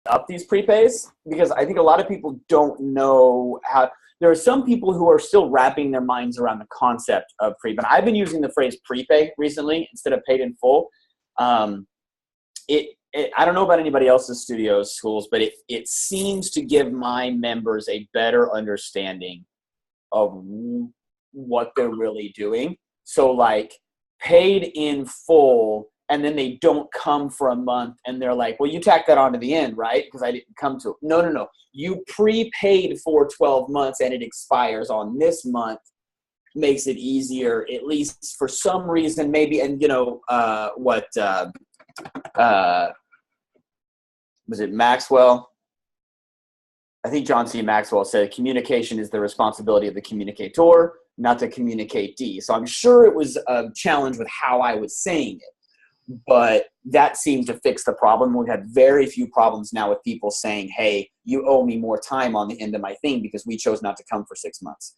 up these prepays, because I think a lot of people don't know how. There are some people who are still wrapping their minds around the concept of prepay. I've been using the phrase prepay recently instead of paid in full. I don't know about anybody else's studios, schools, but it seems to give my members a better understanding of what they're really doing. So like paid in full, and then they don't come for a month and they're like, well, you tack that on to the end, right? Because I didn't come to it. No. You prepaid for 12 months and it expires on this month. Makes it easier, at least for some reason, maybe. And was it Maxwell? I think John C. Maxwell said communication is the responsibility of the communicator, not the communicatee. So I'm sure it was a challenge with how I was saying it, but that seemed to fix the problem. We've had very few problems now with people saying, hey, you owe me more time on the end of my thing because we chose not to come for 6 months.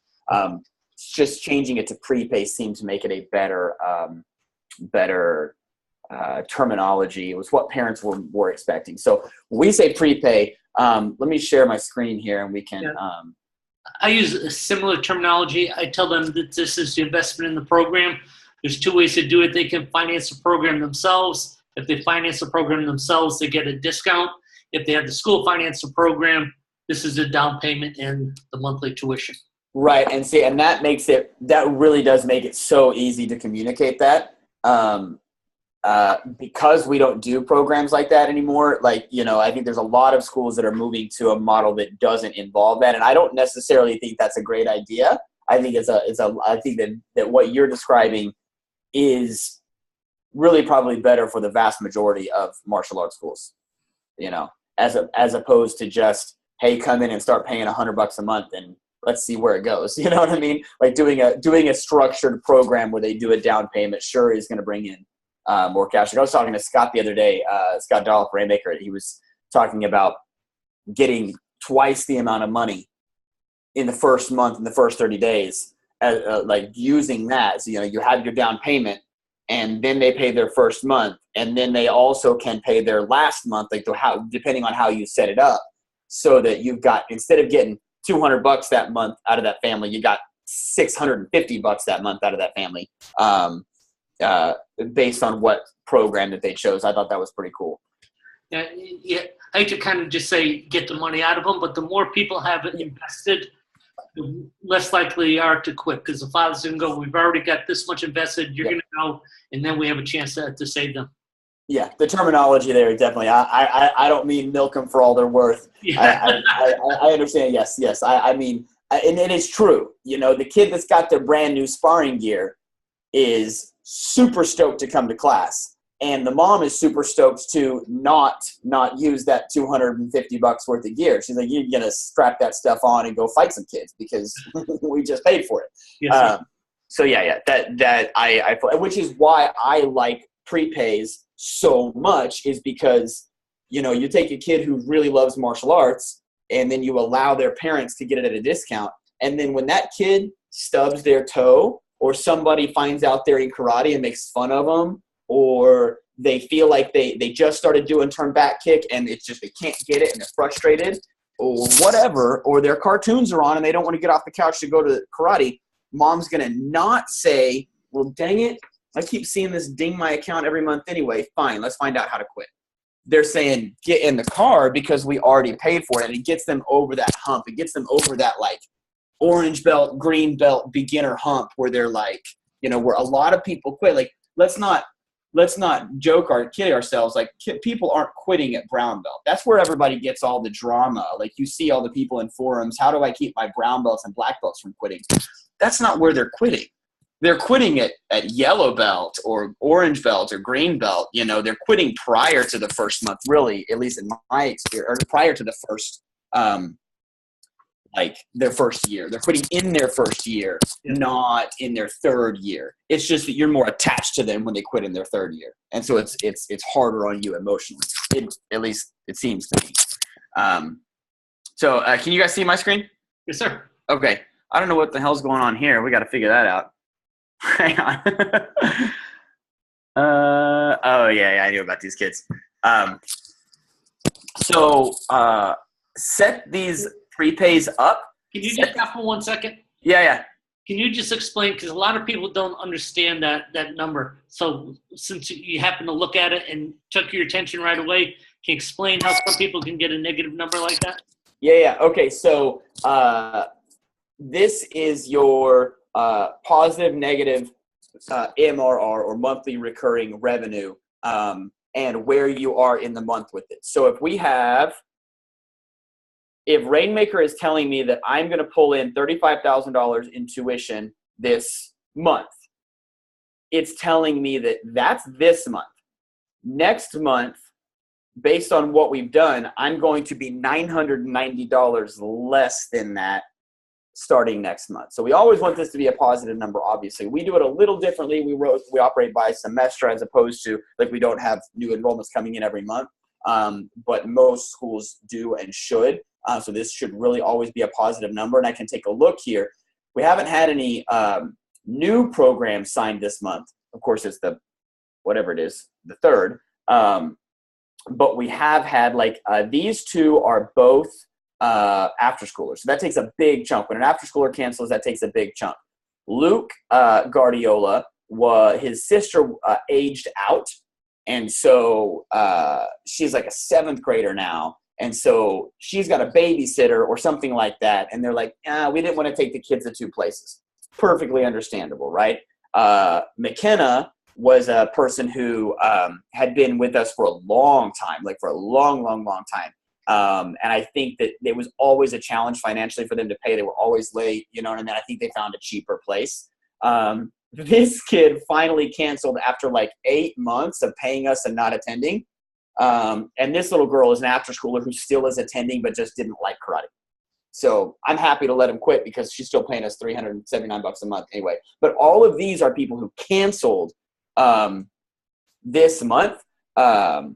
Just changing it to prepay seemed to make it a better terminology. It was what parents were expecting. So when we say prepay, let me share my screen here and we can. Yeah. I use a similar terminology. I tell them that this is the investment in the program. There's two ways to do it. They can finance the program themselves. If they finance the program themselves, they get a discount. If they have the school finance the program, this is the down payment and the monthly tuition. Right. And see, and that really does make it so easy to communicate that. Because we don't do programs like that anymore, I think there's a lot of schools that are moving to a model that doesn't involve that. And I don't necessarily think that's a great idea. I think I think that what you're describing is really probably better for the vast majority of martial arts schools, as opposed to just, hey, come in and start paying $100 a month and let's see where it goes. You know what I mean? Like doing a structured program where they do a down payment sure is going to bring in more cash. I was talking to Scott the other day, Scott Dolph, Rainmaker. He was talking about getting twice the amount of money in the first month, in the first 30 days, using that. So, you have your down payment and then they pay their first month and then they also can pay their last month, depending on how you set it up, so that you've got, instead of getting $200 that month out of that family, you got $650 that month out of that family. Based on what program that they chose. I thought that was pretty cool. Yeah, I hate to kind of just say get the money out of them, but the more people have it invested, the less likely they are to quit, because the father's going to go, we've already got this much invested, you're going to go, and then we have a chance to save them. Yeah, the terminology there, definitely. I don't mean milk them for all they're worth. Yeah. I understand, yes. I mean, and it is true. The kid that's got their brand new sparring gear is super stoked to come to class, and the mom is super stoked to not use that $250 worth of gear. She's like, you're gonna strap that stuff on and go fight some kids because we just paid for it. Yes, so I which is why I like prepays so much, is because you take a kid who really loves martial arts and then you allow their parents to get it at a discount, and then when that kid stubs their toe, or somebody finds out they're in karate and makes fun of them, or they feel like they just started doing turn back kick and it's just they can't get it and they're frustrated, or whatever, or their cartoons are on and they don't want to get off the couch to go to karate, mom's going to not say, well, dang it, I keep seeing this ding my account every month anyway. Fine, let's find out how to quit. They're saying, get in the car because we already paid for it, and it gets them over that hump. It gets them over that, orange belt, green belt, beginner hump where they're where a lot of people quit. Let's not joke or kid ourselves. People aren't quitting at brown belt. That's where everybody gets all the drama. You see all the people in forums, how do I keep my brown belts and black belts from quitting? That's not where they're quitting. They're quitting at yellow belt or orange belt or green belt. They're quitting prior to the first month, really, at least in my experience, or prior to the first their first year. They're quitting in their first year, not in their third year. It's just that you're more attached to them when they quit in their third year. And so it's harder on you emotionally. At least it seems to me. So can you guys see my screen? Yes, sir. Okay. I don't know what the hell's going on here. We got to figure that out. Hang on. Oh yeah, I knew about these kids. So set these prepays up. Can you just stop for 1 second? Yeah. Can you just explain, because a lot of people don't understand that number. So since you happen to look at it and took your attention right away, can you explain how some people can get a negative number like that? Yeah. Okay, so this is your positive, negative MRR, or monthly recurring revenue, and where you are in the month with it. So if Rainmaker is telling me that I'm going to pull in $35,000 in tuition this month, it's telling me that that's this month. Next month, based on what we've done, I'm going to be $990 less than that starting next month. So we always want this to be a positive number, obviously. We do it a little differently. We operate by semester, as opposed to, like, we don't have new enrollments coming in every month, but most schools do and should. So this should really always be a positive number. And I can take a look here. We haven't had any new programs signed this month. Of course, it's the 3rd. But we have had, these two are both after schoolers. So that takes a big chunk. When an after schooler cancels, that takes a big chunk. Luke Guardiola, his sister aged out. And so she's like a 7th grader now. And so she's got a babysitter or something like that. And they're like, we didn't want to take the kids to 2 places. Perfectly understandable, right? McKenna was a person who had been with us for a long time, for a long time. And I think that it was always a challenge financially for them to pay. They were always late, and then I think they found a cheaper place. This kid finally canceled after 8 months of paying us and not attending. And this little girl is an after schooler who still is attending, but just didn't like karate. So I'm happy to let him quit because she's still paying us $379 a month anyway. But all of these are people who canceled this month. That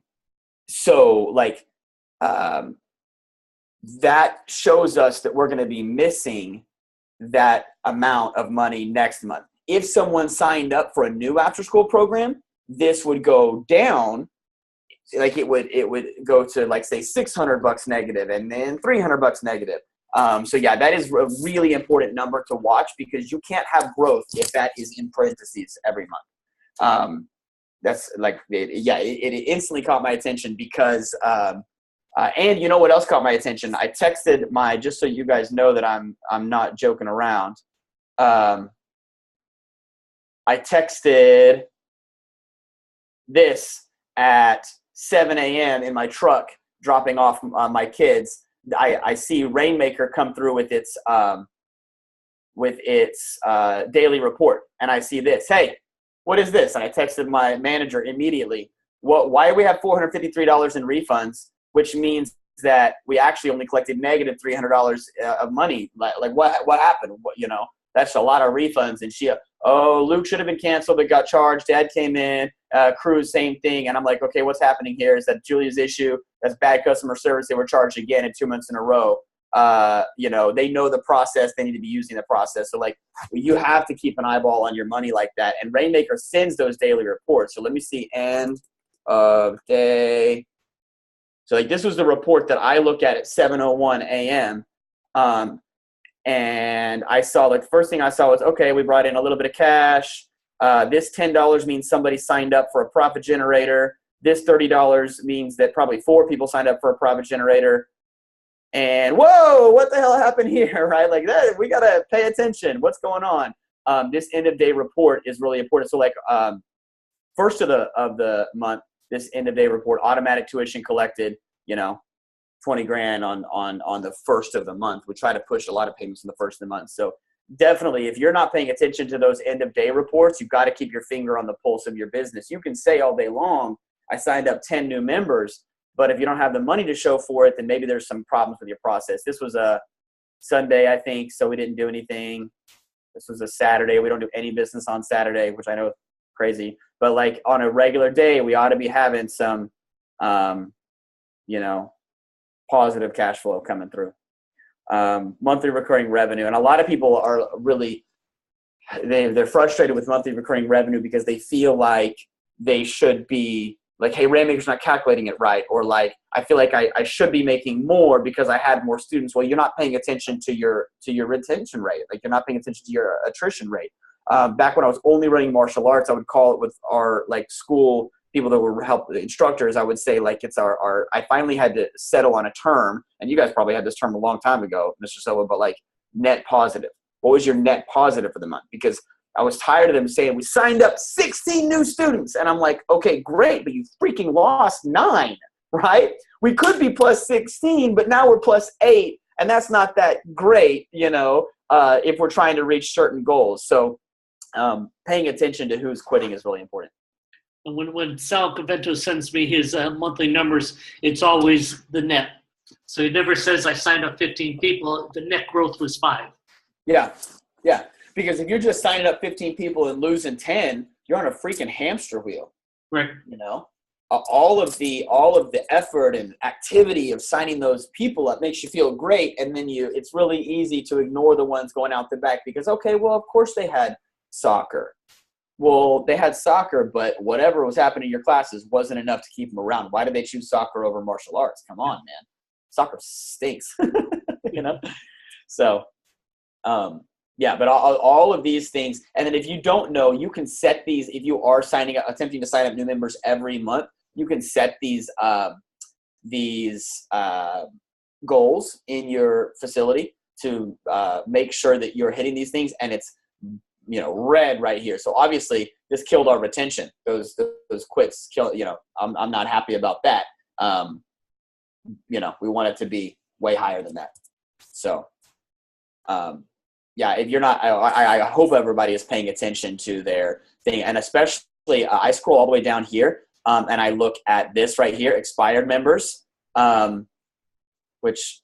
shows us that we're going to be missing that amount of money next month. If someone signed up for a new after school program, this would go down. It would go to say $600 negative and then $300 negative. So yeah, that is a really important number to watch, because you can't have growth if that is in parentheses every month. That's it instantly caught my attention because, and you know what else caught my attention? I texted just so you guys know that I'm not joking around. I texted this at 7 a.m. in my truck, dropping off my kids. I see Rainmaker come through with its daily report, and I see this. Hey, what is this? And I texted my manager immediately. Why do we have $453 in refunds, which means that we actually only collected negative $300 of money? What happened? That's a lot of refunds. And she, Luke should have been canceled, but got charged. Dad came in, Cruz, same thing. And I'm like, okay, what's happening here? Is that Julia's issue? That's bad customer service. They were charged again in 2 months in a row. They know the process. They need to be using the process. So you have to keep an eyeball on your money like that. And Rainmaker sends those daily reports. So let me see, end of day. So this was the report that I look at 7:01 a.m. And I saw, the first thing I saw was, okay, we brought in a little bit of cash. This $10 means somebody signed up for a profit generator. This $30 means that probably 4 people signed up for a profit generator. And whoa, what the hell happened here, right? That, we got to pay attention. What's going on? This end of day report is really important. So first of the month, this end of day report, automatic tuition collected, $20,000 on the first of the month. We try to push a lot of payments in the first of the month. So definitely, if you're not paying attention to those end of day reports, you've got to keep your finger on the pulse of your business. You can say all day long, I signed up 10 new members, but if you don't have the money to show for it, then maybe there's some problems with your process. This was a Sunday, I think, so we didn't do anything. This was a Saturday. We don't do any business on Saturday, which I know is crazy. But on a regular day, we ought to be having some, positive cash flow coming through. Monthly recurring revenue. And a lot of people are really, they're frustrated with monthly recurring revenue because they feel like they should be like, hey, Rainmaker's not calculating it right, or like, I feel like I should be making more because I had more students. Well, you're not paying attention to your retention rate. Like, you're not paying attention to your attrition rate. Back when I was only running martial arts, I would call it with our like school people that were instructors. I would say like it's our I finally had to settle on a term, and you guys probably had this term a long time ago, Mr. Silva, but like net positive. What was your net positive for the month? Because I was tired of them saying, we signed up 16 new students. And I'm like, okay, great, but you freaking lost 9, right? We could be plus 16, but now we're plus 8. And that's not that great, if we're trying to reach certain goals. So paying attention to who's quitting is really important. And when Sal Cavento sends me his monthly numbers, it's always the net. So he never says I signed up 15 people. The net growth was 5. Yeah. Because if you're just signing up 15 people and losing 10, you're on a freaking hamster wheel. Right. All of the effort and activity of signing those people up makes you feel great, and then it's really easy to ignore the ones going out the back because, okay, well, of course they had soccer. Well, they had soccer, but whatever was happening in your classes wasn't enough to keep them around. Why did they choose soccer over martial arts? Come on, man. Soccer stinks, So, yeah, but all of these things, and then if you don't know, you can set these. If you are attempting to sign up new members every month, you can set these goals in your facility to make sure that you're hitting these things, and it's red right here. So obviously, this killed our retention. Those quits kill. I'm not happy about that. We want it to be way higher than that. So. Yeah, if you're not, I hope everybody is paying attention to their thing. And especially, I scroll all the way down here, and I look at this right here, expired members, which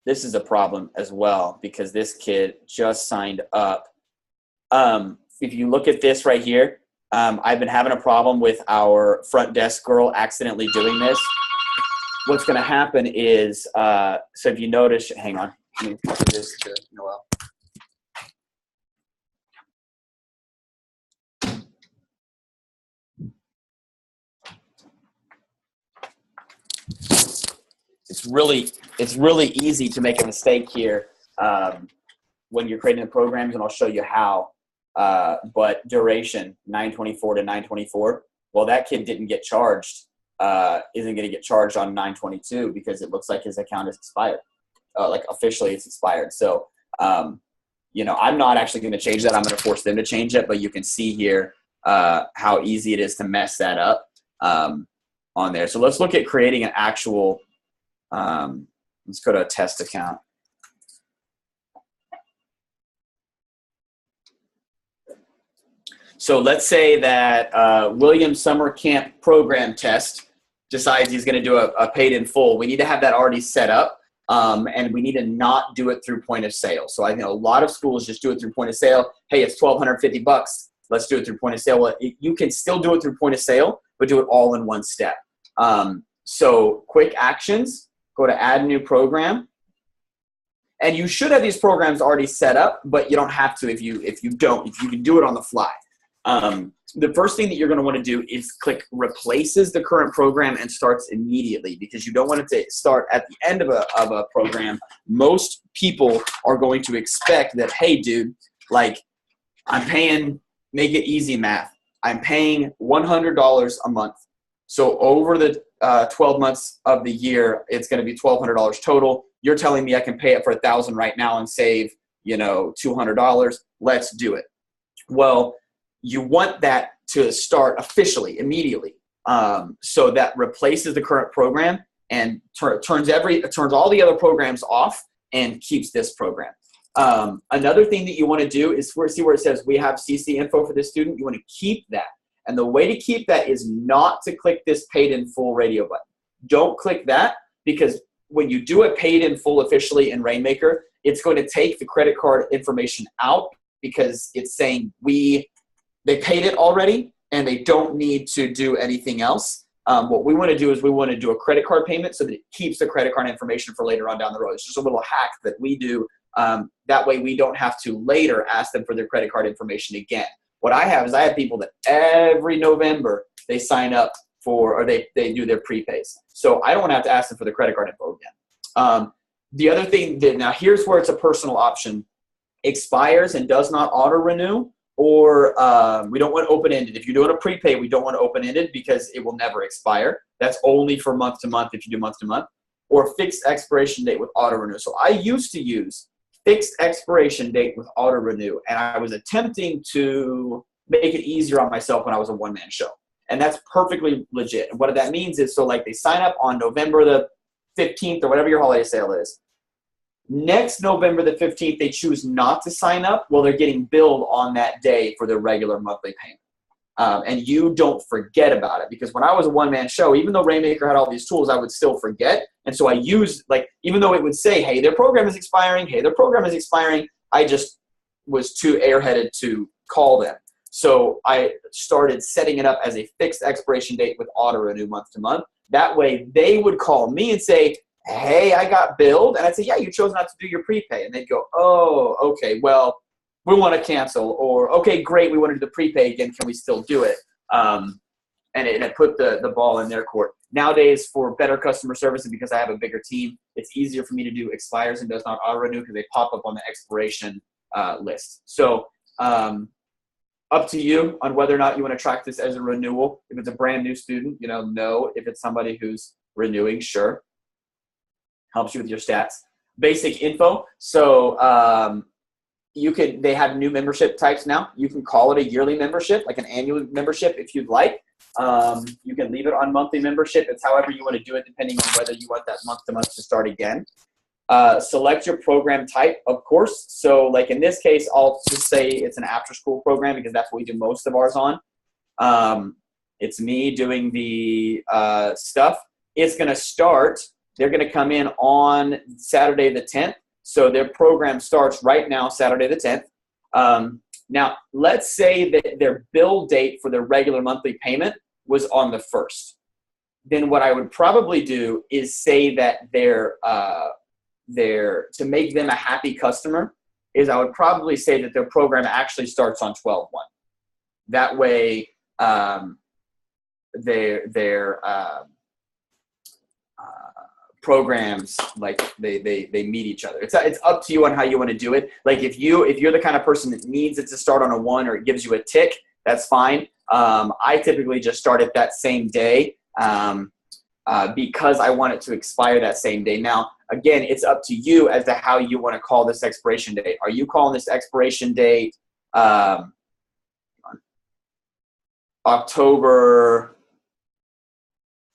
this is a problem as well because this kid just signed up. If you look at this right here, I've been having a problem with our front desk girl accidentally doing this. What's going to happen is, so if you notice, hang on. Let me do this to Noel. It's really easy to make a mistake here when you're creating the programs, and I'll show you how. But duration 924 to 924. Well, that kid didn't get charged. Isn't going to get charged on 922 because it looks like his account is expired. Like officially it's expired. So, I'm not actually going to change that. I'm going to force them to change it, but you can see here how easy it is to mess that up on there. So let's look at creating an actual, let's go to a test account. So let's say that William Summer Camp program test decides he's going to do a paid in full. We need to have that already set up. And we need to not do it through point of sale. So I know a lot of schools just do it through point of sale. Hey, it's $1,250. Let's do it through point of sale. Well, you can still do it through point of sale, but do it all in one step. So quick actions, go to add new program. And you should have these programs already set up, but you don't have to if you can do it on the fly. The first thing that you're going to want to do is click replaces the current program and starts immediately, because you don't want it to start at the end of a program. Most people are going to expect that, hey, dude, like I'm paying, make it easy math. I'm paying $100 a month. So over the 12 months of the year, it's going to be $1,200 total. You're telling me I can pay it for $1,000 right now and save, $200. Let's do it. Well, you want that to start officially, immediately. So that replaces the current program and turns all the other programs off and keeps this program. Another thing that you want to do is see where it says we have CC info for this student. You want to keep that. And the way to keep that is not to click this paid in full radio button. Don't click that, because when you do it paid in full officially in Rainmaker, it's going to take the credit card information out because it's saying they paid it already and they don't need to do anything else. What we want to do is we want to do a credit card payment so that it keeps the credit card information for later on down the road. It's just a little hack that we do. That way we don't have to later ask them for their credit card information again. What I have is I have people that every November they sign up for, or they do their prepays. So I don't have to ask them for the credit card info again. The other thing that, now here's where it's a personal option, expires and does not auto renew, or we don't want open-ended. If you're doing a prepay, we don't want open-ended because it will never expire. That's only for month to month if you do month to month, or fixed expiration date with auto renew. So I used to use fixed expiration date with auto renew, and I was attempting to make it easier on myself when I was a one-man show. And that's perfectly legit. And what that means is, so like they sign up on November the 15th or whatever your holiday sale is. Next November the 15th, they choose not to sign up. Well, they're getting billed on that day for their regular monthly payment. And you don't forget about it, because when I was a one-man show, even though Rainmaker had all these tools, I would still forget. And so I used, like, even though it would say, hey, their program is expiring, hey, their program is expiring, I just was too airheaded to call them. So I started setting it up as a fixed expiration date with auto renew month to month. That way they would call me and say, hey, I got billed. And I'd say, yeah, you chose not to do your prepay. And they'd go, oh, okay, well, we want to cancel. Or, okay, great, we want to do the prepay again. Can we still do it? And it put the ball in their court. Nowadays, for better customer service and because I have a bigger team, it's easier for me to do expires and does not auto renew because they pop up on the expiration list. So up to you on whether or not you want to track this as a renewal. If it's a brand new student, no. If it's somebody who's renewing, sure. Helps you with your stats. Basic info. So they have new membership types now. You can call it a yearly membership, like an annual membership if you'd like. You can leave it on monthly membership. It's however you want to do it, depending on whether you want that month to month to start again. Select your program type, of course. So like in this case, I'll just say it's an after school program because that's what we do most of ours on. It's me doing the stuff. It's going to start. They're going to come in on Saturday the 10th. So their program starts right now, Saturday the 10th. Now, let's say that their bill date for their regular monthly payment was on the 1st. Then what I would probably do is say that to make them a happy customer is I would probably say that their program actually starts on 12/1. That way their programs, like they meet each other. It's up to you on how you want to do it. Like if you're the kind of person that needs it to start on a 1 or it gives you a tick, that's fine. I typically just start it that same day because I want it to expire that same day. Now, again, it's up to you as to how you want to call this expiration date. Are you calling this expiration date October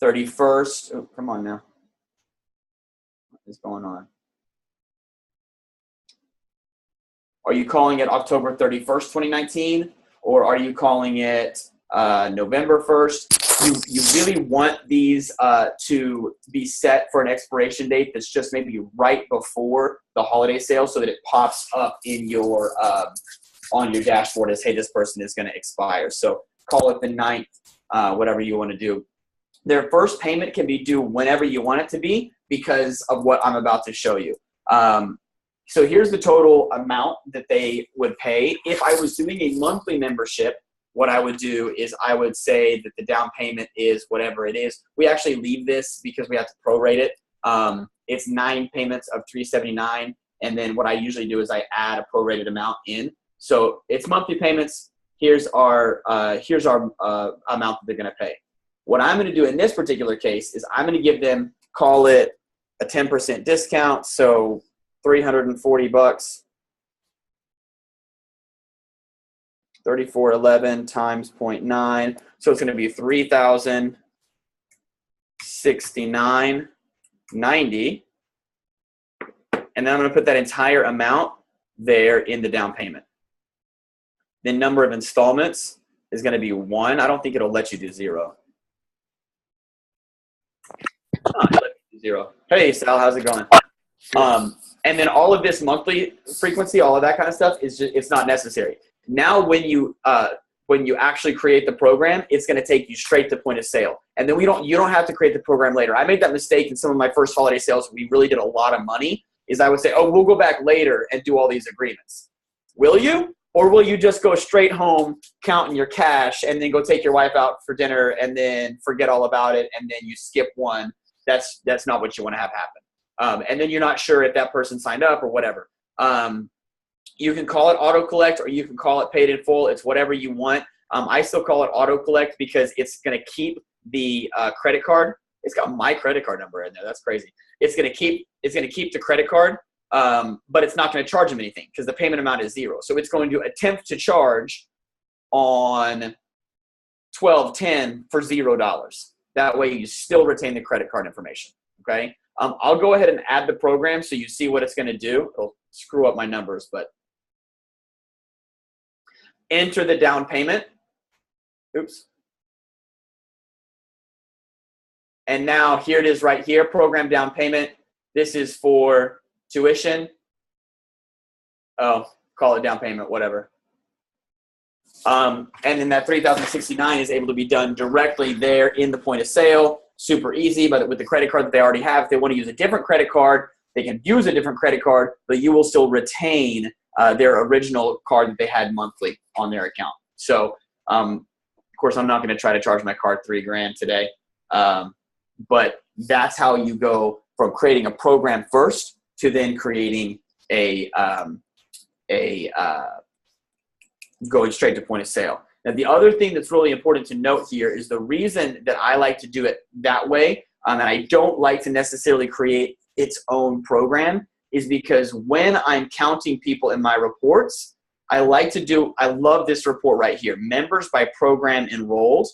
31st? Oh, come on now. What is going on? Are you calling it October 31st, 2019? Or are you calling it November 1st? You really want these to be set for an expiration date that's just maybe right before the holiday sale so that it pops up in your on your dashboard as, hey, this person is going to expire. So call it the 9th, whatever you want to do. Their first payment can be due whenever you want it to be because of what I'm about to show you. So here's the total amount that they would pay. If I was doing a monthly membership, what I would do is I would say that the down payment is whatever it is. We actually leave this because we have to prorate it. It's 9 payments of $379, and then what I usually do is I add a prorated amount in. So it's monthly payments. Here's our amount that they're going to pay. What I'm going to do in this particular case is I'm going to give them, call it a 10% discount, so $340. 3411 times 0.9, so it's going to be $3,069.90, and then I'm going to put that entire amount there in the down payment. The number of installments is going to be 1. I don't think it'll let you do 0. Oh, it'll let you do 0. Hey Sal, how's it going? And then all of this monthly frequency, all of that kind of stuff is just, it's not necessary. Now, when you actually create the program, it's going to take you straight to point of sale, and then you don't have to create the program later. I made that mistake in some of my first holiday sales. We really did a lot of money. Is I would say, oh, we'll go back later and do all these agreements. Will you? Or will you just go straight home, counting your cash, and then go take your wife out for dinner and then forget all about it, and then you skip one? That's not what you want to have happen. And then you're not sure if that person signed up or whatever. You can call it auto collect, or you can call it paid in full. It's whatever you want. I still call it auto collect because it's going to keep the credit card. It's got my credit card number in there. That's crazy. It's going to keep the credit card. But it's not going to charge them anything because the payment amount is zero. So it's going to attempt to charge on 12/10 for $0. That way you still retain the credit card information. Okay. I'll go ahead and add the program so you see what it's going to do. It'll screw up my numbers, but enter the down payment. Oops. And now here it is right here, program down payment. This is for tuition. Oh, call it down payment, whatever. And then that $3,069 is able to be done directly there in the point of sale. Super easy, but with the credit card that they already have. If they want to use a different credit card, they can use a different credit card, but you will still retain their original card that they had monthly on their account. So, of course, I'm not going to try to charge my card $3,000 today. But that's how you go from creating a program first to then creating going straight to point of sale. Now, the other thing that's really important to note here is the reason that I like to do it that way, and I don't like to necessarily create its own program, is because when I'm counting people in my reports, I love this report right here, members by program enrolled.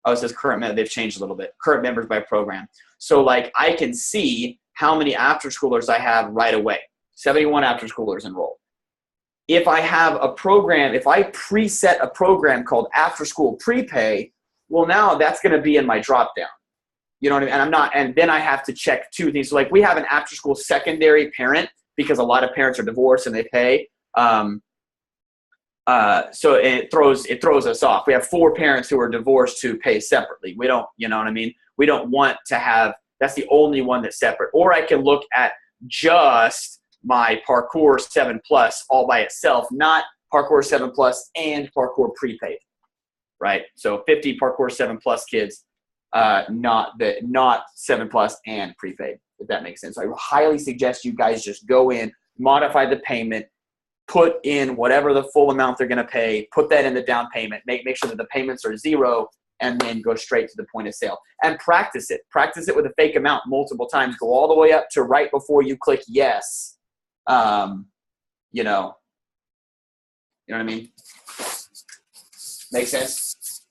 Oh, it says current members. They've changed a little bit. Current members by program. So like I can see how many after schoolers I have right away. 71 after schoolers enrolled. If I have a program, if I preset a program called after school prepay, well, now that's going to be in my drop down. You know what I mean? And then I have to check two things. So like we have an after school secondary parent because a lot of parents are divorced and they pay. So it throws us off. We have 4 parents who are divorced who pay separately. We don't, you know what I mean? We don't want to have, that's the only one that's separate. Or I can look at just my Parkour 7 Plus all by itself, not Parkour 7 Plus and Parkour Prepaid, right? So 50 Parkour 7 Plus kids, not 7 Plus and Prepaid, if that makes sense. So I highly suggest you guys just go in, modify the payment, put in whatever the full amount they're going to pay, put that in the down payment, make sure that the payments are zero, and then go straight to the point of sale. And practice it. Practice it with a fake amount multiple times. Go all the way up to right before you click yes. You know what I mean? Make sense?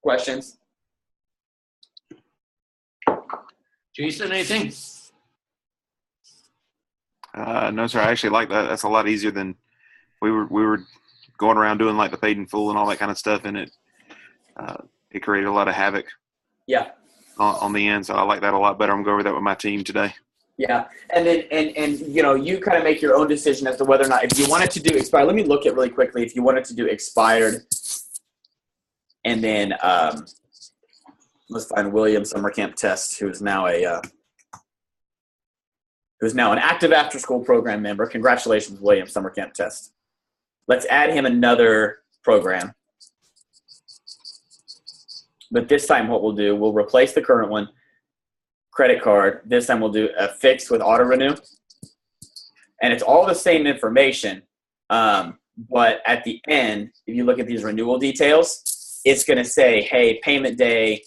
Questions? Jason, anything? No, sir. I actually like that. That's a lot easier than we were going around doing like the paid in full and all that kind of stuff, and it created a lot of havoc. Yeah. On the end, so I like that a lot better. I'm going to go over that with my team today. Yeah, and then and you know, you kind of make your own decision as to whether or not, if you wanted to do expired. Let me look at really quickly if you wanted to do expired, and then let's find William Summer Camp Test, who's now an active after school program member. Congratulations, William Summer Camp Test. Let's add him another program. But this time what we'll do, we'll replace the current one, credit card. This time we'll do a fixed with auto renew. And it's all the same information. But at the end, if you look at these renewal details, it's going to say, hey, payment day.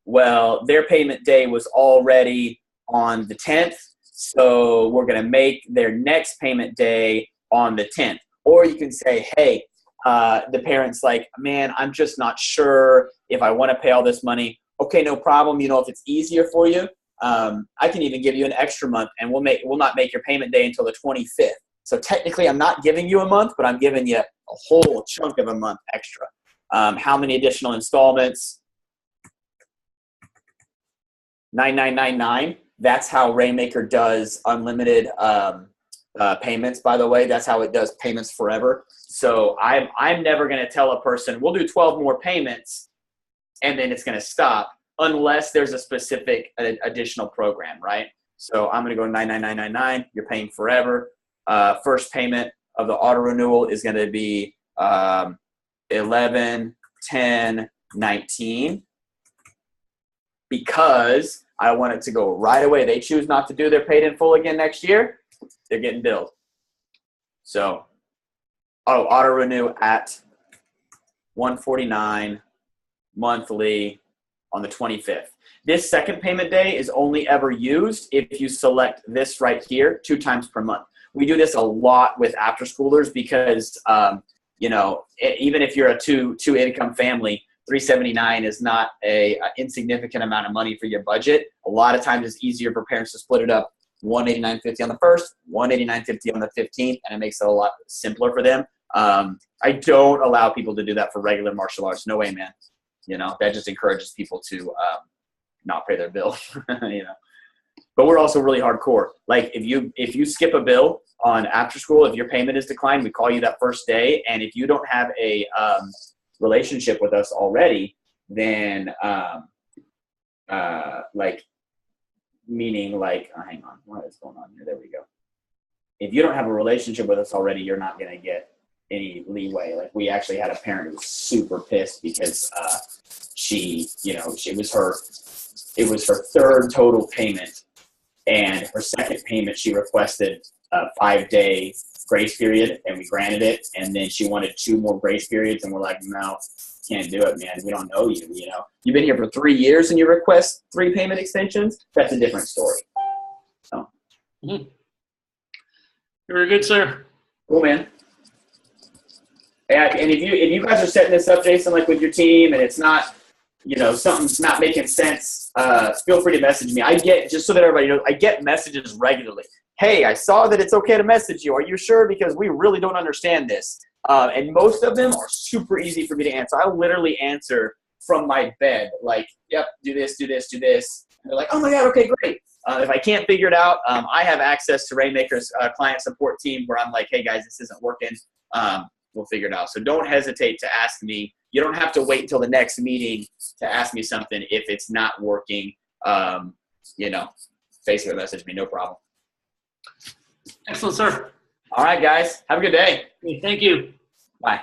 Well, their payment day was already on the 10th. So we're going to make their next payment day on the 10th. Or you can say, hey, the parent's like, man, I'm just not sure if I want to pay all this money. Okay, no problem. You know, if it's easier for you, I can even give you an extra month, and we'll not make your payment day until the 25th. So technically, I'm not giving you a month, but I'm giving you a whole chunk of a month extra. How many additional installments? 9999. That's how Rainmaker does unlimited payments, by the way. That's how it does payments forever. So I'm never going to tell a person, we'll do 12 more payments, and then it's going to stop unless there's a specific additional program, right? So I'm going to go 99999. You're paying forever. First payment of the auto renewal is going to be 11/10/19 because I want it to go right away. They choose not to do their paid in full again next year, they're getting billed. So auto renew at $149 monthly on the 25th. This second payment day is only ever used if you select this right here 2 times per month. We do this a lot with after schoolers because, even if you're a two income family, $379 is not a insignificant amount of money for your budget. A lot of times it's easier for parents to split it up $189.50 on the first, $189.50 on the 15th, and it makes it a lot simpler for them. I don't allow people to do that for regular martial arts. No way, man. That just encourages people to not pay their bill. But we're also really hardcore. Like if you skip a bill on after school, if your payment is declined, we call you that first day. And if you don't have a relationship with us already, then hang on, what is going on here? There we go. If you don't have a relationship with us already, you're not going to get any leeway. Like we actually had a parent who was super pissed because it was her third total payment, and her second payment she requested a 5-day grace period, and we granted it, and then she wanted 2 more grace periods, and we're like, no, can't do it, man. We don't know you. You've been here for 3 years and you request 3 payment extensions. That's a different story. So, Very good, sir. Cool, man. And if you guys are setting this up, Jason, like with your team, and it's not, something's not making sense, feel free to message me. Just so that everybody knows, I get messages regularly. Hey, I saw that it's okay to message you. Are you sure? Because we really don't understand this. And most of them are super easy for me to answer. I literally answer from my bed, like, yep, do this, do this, do this. And they're like, oh my God, okay, great. If I can't figure it out, I have access to Rainmaker's client support team where I'm like, hey guys, this isn't working. We'll figure it out. So don't hesitate to ask me. You don't have to wait until the next meeting to ask me something if it's not working. Facebook message me, no problem. Excellent, sir. All right, guys. Have a good day. Thank you. Bye.